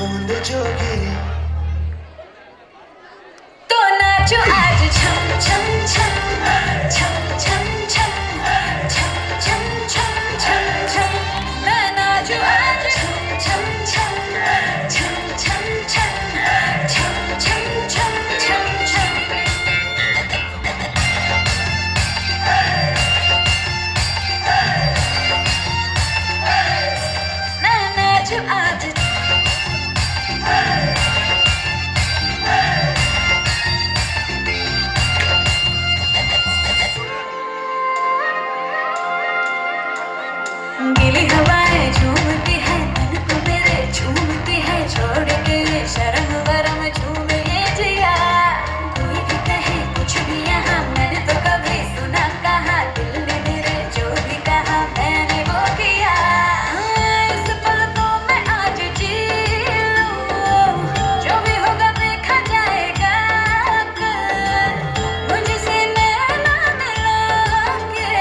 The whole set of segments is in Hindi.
बूंद जो गिरी तो नाचो आज छम छम छम छम छम छम छम छम छम छम छम मैं नाचो आज छम छम छम छम छम छम छम छम छम छम छम मैं नाचो आज गीली हवाएं झूमती है तन को मेरे झूमती है छोड़ के शर्म वरम झूमे ये जिया कोई भी कहे कुछ भी यहाँ मैंने तो कभी सुना कहा दिल ने मेरे जो भी कहा मैंने वो किया इस पल को मैं आज जी लूं जो भी होगा देखा जाएगा कल मुझसे नैना मिला के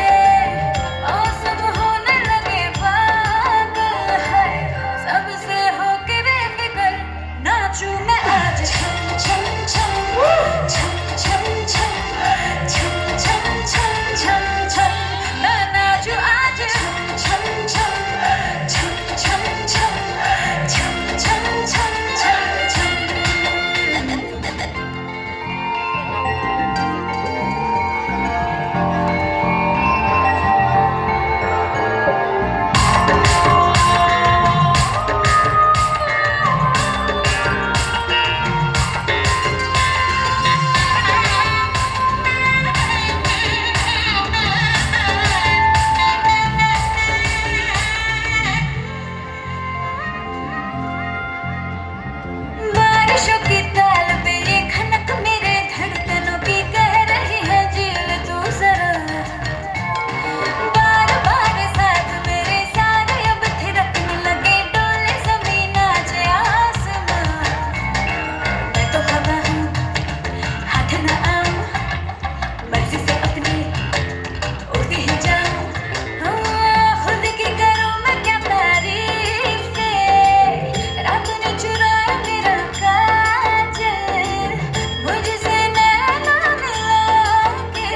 मौसम होने लगे पागल है सबसे होके बेफिक्र नाचूं मैं आज छम छम छम छम छम छम छम छम छम छम छम मैं नाचूं आज छम छम छम छम छम छम छम छम छम छम बारिशों की ताल पे ये खनक मेरे धड़कनों की कह रही है झील तू जरा बार बार साथ मेरे सारे अब थिरकने लगे डोले जमीन नाचे आसमां मैं तो हवा हूँ हाथ न आऊं मर्जी से अपनी उड़ती ही जाऊं खुद की करूं मैं क्या तारीफें रात ने चुराया मेरा काजल मुझसे नैना मिला के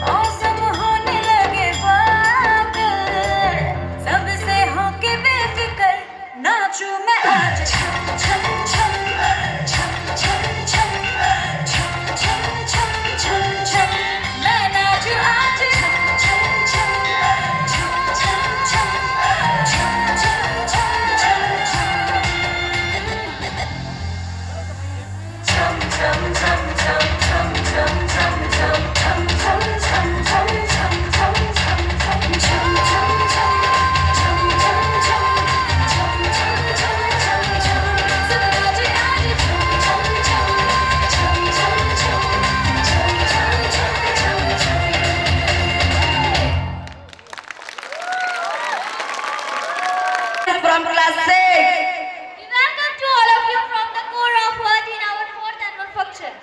मौसम होने लगे पागल सबसे होके बेफिक्र नाचूं मैं आज छम छम छम छम छम छम छम छम छम छम छम मैं नाचूं आज छम छम छम छम छम छम छम छम छम From class 6. Welcome to all of you from the core of Earth in our 4th annual function.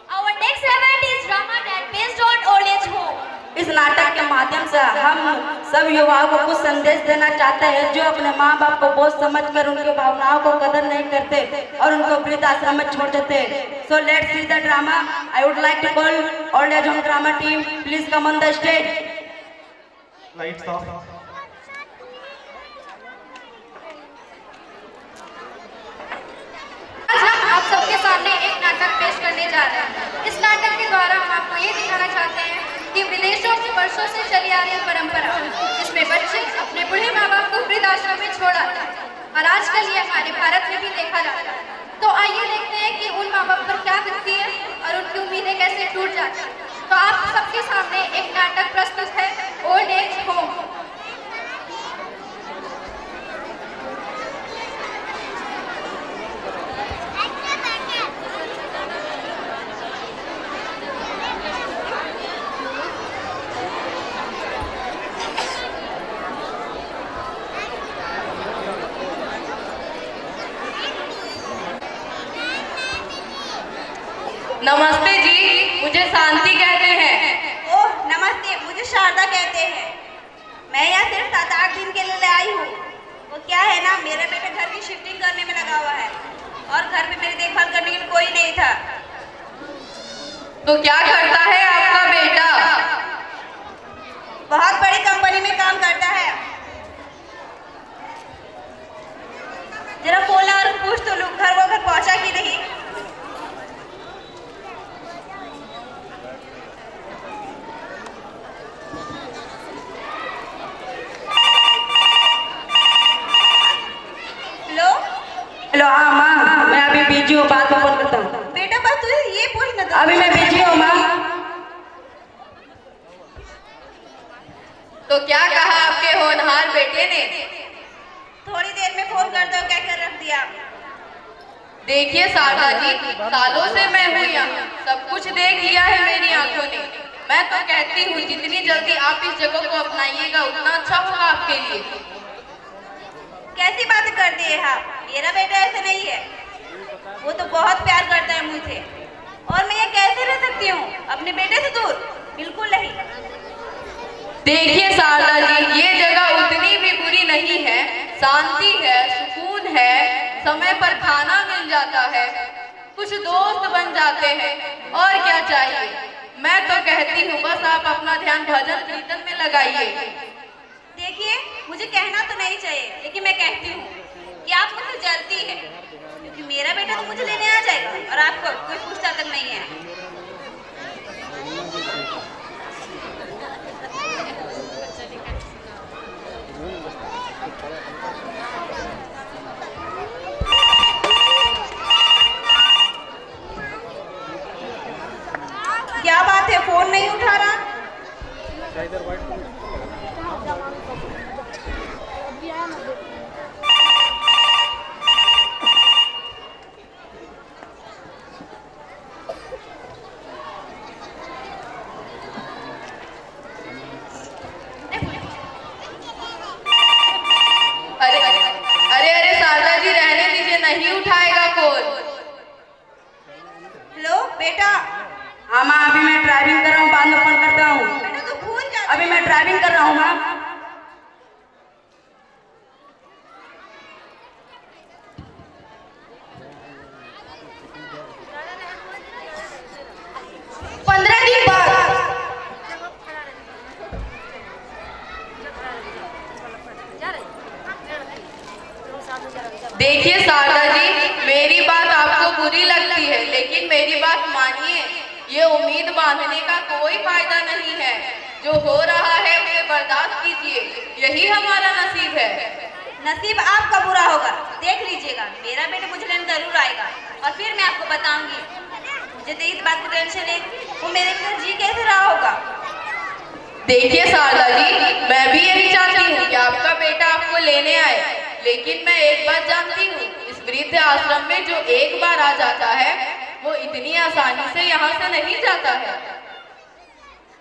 Our next event is drama that based on old age home. इस नाटक के माध्यम से हम सब युवाओं को कुछ संदेश देना चाहते हैं जो अपने माँ बाप को बोझ समझकर उनकी भावनाओं को कदर नहीं करते और उनको वृद्धाश्रम में छोड़ देते। So let's see the drama. I would like to call old age home drama team. Please come on the stage. Lights off आज हम आप सबके सामने एक नाटक पेश करने जा रहे हैं। इस नाटक के द्वारा हम आपको ये दिखाना चाहते हैं कि विदेशों की वर्षों से चली आ रही परंपरा जिसमें बच्चे अपने बूढ़े माँ बाप को वृद्ध आश्रम में छोड़ आते हैं और आजकल ये हमारे भारत में भी देखा जाता है। तो आइए देखते हैं कि उन माँ बाप पर क्या दिखती है और उनकी उम्मीदें कैसे टूट जाती हैं। तो आप सबके सामने एक नाटक प्रस्तुत है ओल्ड एज होम। नमस्ते जी, मुझे शांति कहते हैं। ओह नमस्ते, मुझे शारदा कहते हैं। मैं यहाँ सिर्फ 7-8 दिन के लिए आई हूँ। वो क्या है ना, मेरे बेटे घर की शिफ्टिंग करने में पे मेरी देखभाल करने के लिए कोई नहीं था। तो क्या करता है आपका बेटा? बहुत बड़ी कंपनी में काम करता है। जरा फोन ला और पूछ तो लूं, घर वो घर पहुंचा कि नहीं। हेलो हेलो, हाँ माँ, मैं अभी बिजी हूँ, बाद में फोन करता हूँ। बेटा, बस तुझे ये पूछना था। अभी मैं बिजी हूँ माँ। तो क्या कहा आपके होनहार बेटे ने? थोड़ी देर में फोन कर दो, क्या कर रख दिया। देखिए शारदा जी, सालों से मैं हूँ यहाँ, सब कुछ देख लिया है मेरी आंखों ने। मैं तो कहती हूँ जितनी जल्दी आप इस जगह को अपनाइएगा उतना अच्छा होगा आपके लिए। कैसी बातें करती है आप? मेरा बेटा ऐसा नहीं है। वो तो बहुत प्यार करता है मुझसे, और मैं ये कैसे रह सकती हूँ अपने बेटे से दूर? बिल्कुल नहीं। देखिए शारदा जी, ये जगह उतनी भी बुरी नहीं है, शांति है, सुकून है, समय पर खाना मिल जाता है, कुछ दोस्त बन जाते हैं, और क्या चाहिए। मैं तो कहती हूँ बस आप अपना ध्यान भजन कीर्तन में लगाइए। देखिए, मुझे कहना तो नहीं चाहिए, लेकिन मैं कहती हूँ कि आप मुझसे जलती है, क्योंकि मेरा बेटा तो मुझे लेने आ जाएगा और आपको कोई पूछता तक नहीं है। क्या बात है, फोन नहीं उठा रहा? अरे अरे अरे शारदा जी, रहने दीजिए, नहीं उठाएगा फोन। हेलो बेटा। हाँ माँ, अभी मैं ड्राइविंग कर रहा हूँ, बाद में फोन करता हूँ। बेटा तू भूल जा। अभी मैं ड्राइविंग कर रहा हूँ माँ। देखिए शारदा जी, मेरी बात आपको बुरी लगती है, लेकिन मेरी बात मानिए, ये उम्मीद बांधने का कोई फायदा नहीं है। जो हो रहा है उसे बर्दाश्त कीजिए, यही हमारा नसीब है। नसीब आपका बुरा होगा, देख लीजिएगा। मेरा बेटा मुझे लेने जरूर आएगा, और फिर मैं आपको बताऊंगी। मुझे तो इस बात की टेंशन है, वो मेरे बिना जी कैसे रहा होगा। देखिए शारदा जी, मैं भी यही चाहती हूँ कि आपका बेटा आपको लेने आए, लेकिन मैं एक बात जानती हूँ, इस वृद्ध आश्रम में जो एक बार आ जाता है वो इतनी आसानी से यहाँ से नहीं जाता है।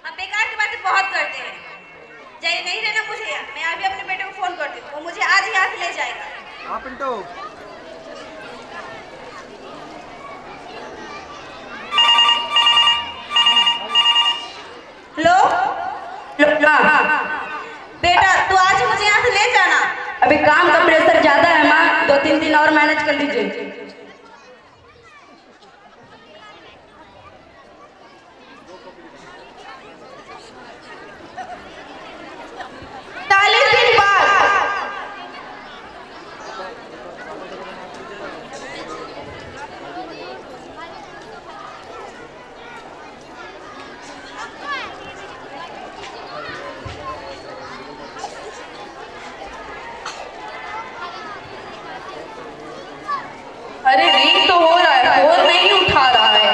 आप बेकार की बातें बहुत करते हैं। जाइए, नहीं रहना मुझे यहाँ। मैं अभी अपने बेटे को फोन करती हूँ, वो मुझे आज ही यहाँ से ले जाएगा। हाँ पिंटू। हेलो हाँ, बेटा, तू आज मुझे यहाँ से ले जाना। अभी काम का प्रेशर ज्यादा है माँ, 2-3 दिन और मैनेज कर लीजिए। अरे रिंग तो हो रहा है, फोन नहीं उठा रहा है।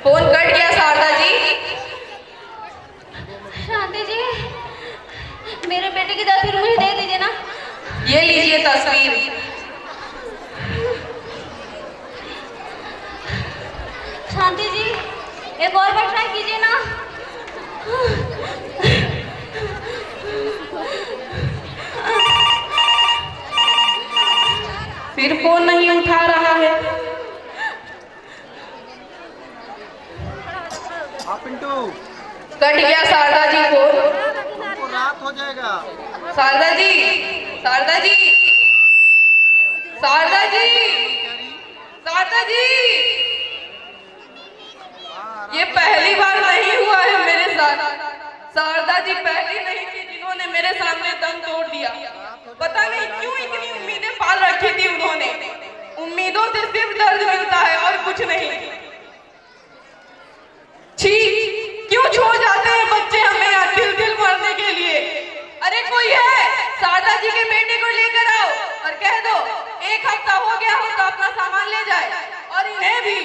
फोन कट गया शारदा जी। शांति जी, मेरे बेटे की तस्वीर मुझे दे दीजिए ना। ये लीजिए तस्वीर। शांति जी, एक और बार ट्राई कीजिए ना। फिर फोन नहीं उठा रहा है। हाँ पिंटू, कट गया शारदा जी फोन। रात हो जाएगा। शारदा जी, शारदा जी, शारदा जी, शारदा जी, ये पहली बार नहीं हुआ है मेरे साथ। शारदा जी पहली नहीं थी जिन्होंने मेरे सामने दम तोड़ दिया। पता नहीं क्यों इतनी उम्मीदें पाल रखी थी उन्होंने। उम्मीदों से सिर्फ दर्द मिलता है और कुछ नहीं। छी, क्यों छोड़ जाते हैं बच्चे हमें यहाँ दिल दिल मरने के लिए। अरे कोई है, शारदा जी के बेटे को लेकर आओ और कह दो 1 हफ्ता हो गया हो तो अपना सामान ले जाए, और इन्हें भी।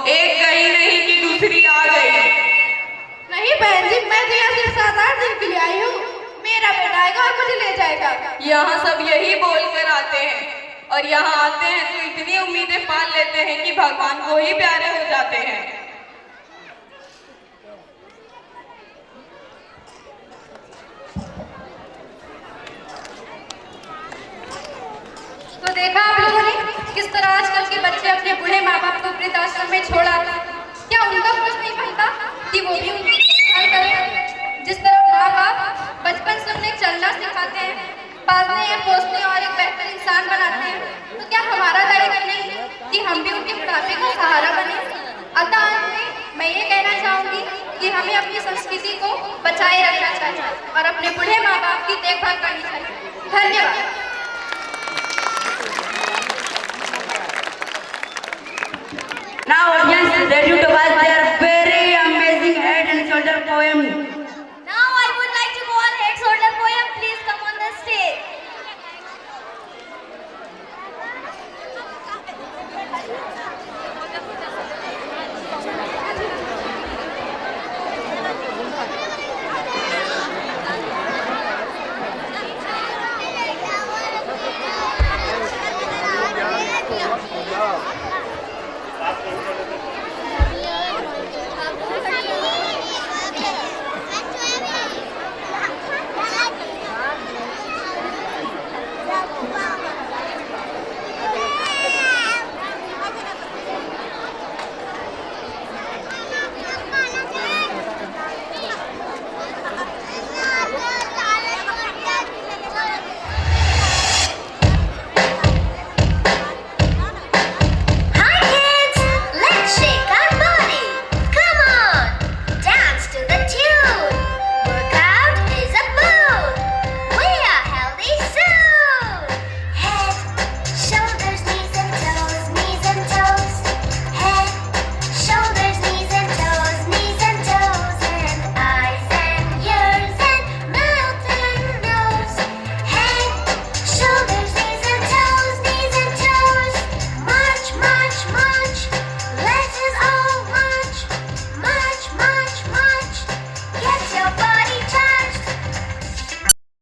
एक गई नहीं कि दूसरी आ गई। नहीं बहन जी, मैं तो यहाँ सिर्फ 7-8 दिन के लिए आई हूँ। मेरा बेटा आएगा और मुझे ले जाएगा। यहाँ सब यही बोल कर आते हैं, और यहाँ आते हैं तो इतनी उम्मीदें पाल लेते हैं कि भगवान को ही प्यारे हो जाते हैं। तो देखा आप लोगों ने किस तरह आजकल के बच्चे अपने बूढ़े माँ बाप को वृद्धाश्रम में छोड़ा। क्या उनका कुछ नहीं बनता कि वो भी उनकी देखभाल करें? जिस तरह माँ बाप बचपन से उन्हें चलना सिखाते हैं, पालते हैं, पोसते हैं और एक बेहतर इंसान बनाते हैं, तो क्या हमारा दायित्व नहीं कि हम भी उनके बुढ़ापे का सहारा बने? अतः अंत में मैं ये कहना चाहूँगी कि हमें अपनी संस्कृति को बचाए रखना चाहिए और अपने बूढ़े माँ बाप की देखभाल करनी चाहिए। धन्यवाद। Now audience ready to